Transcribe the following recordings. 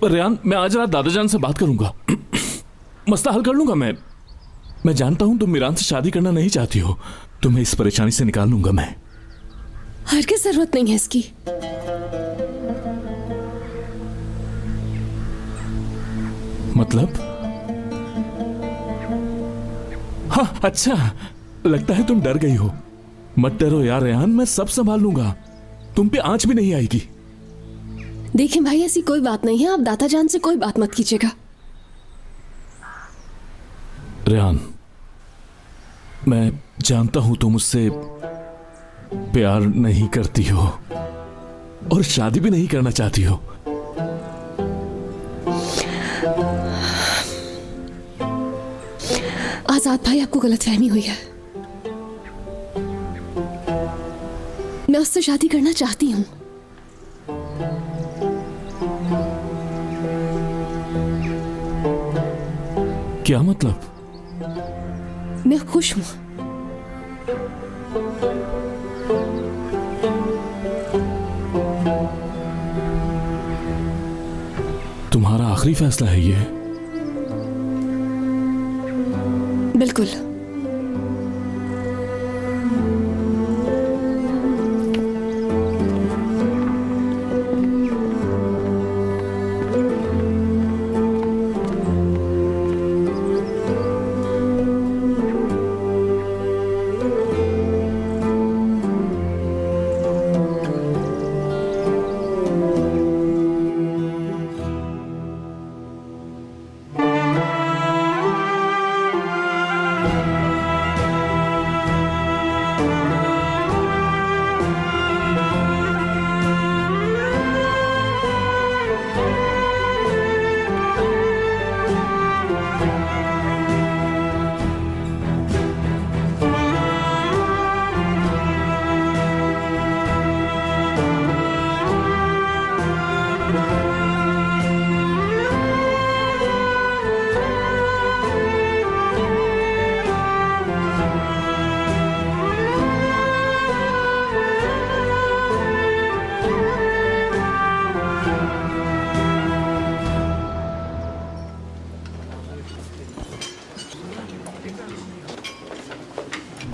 रेहान, मैं आज रात दादाजान से बात करूंगा। मसला हल कर लूंगा मैं जानता हूं तुम मीरान से शादी करना नहीं चाहती हो। तुम्हें इस परेशानी से निकाल लूंगा मैं। हरगिज़ जरूरत नहीं है इसकी। मतलब? हाँ, अच्छा, लगता है तुम डर गई हो। मत डरो यार रेहान, मैं सब संभाल लूंगा। तुम पे आंच भी नहीं आएगी। देखिए भाई, ऐसी कोई बात नहीं है। आप दादाजान से कोई बात मत कीजिएगा। रेहान, मैं जानता हूं तुम मुझसे प्यार नहीं करती हो और शादी भी नहीं करना चाहती हो। आजाद भाई, आपको गलतफहमी हुई है। मैं उससे शादी करना चाहती हूं। क्या मतलब? मैं खुश हूं। तुम्हारा आखिरी फैसला है ये? बिल्कुल।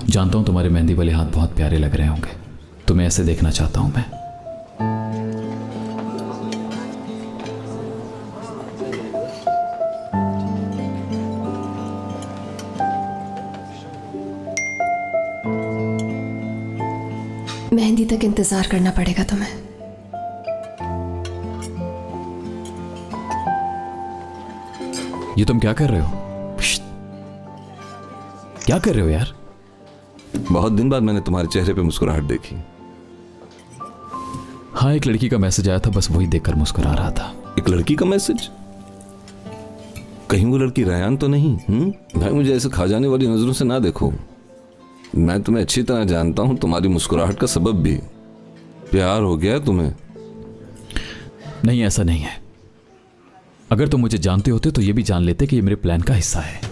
जानता हूं तुम्हारे मेहंदी वाले हाथ बहुत प्यारे लग रहे होंगे। तुम्हें ऐसे देखना चाहता हूं मैं। मेहंदी तक इंतजार करना पड़ेगा तुम्हें। ये तुम क्या कर रहे हो? क्या कर रहे हो यार? बहुत दिन बाद मैंने तुम्हारे चेहरे पे मुस्कुराहट देखी। हाँ, एक लड़की का मैसेज आया था, बस वही देखकर मुस्कुरा रहा था। एक लड़की का मैसेज? कहीं वो लड़की रेहान तो नहीं? भाई, मुझे ऐसे खा जाने वाली नजरों से ना देखो। मैं तुम्हें अच्छी तरह जानता हूं, तुम्हारी मुस्कुराहट का सबब भी। प्यार हो गया तुम्हें? नहीं, ऐसा नहीं है। अगर तुम मुझे जानते होते तो ये भी जान लेते कि ये मेरे प्लान का हिस्सा है।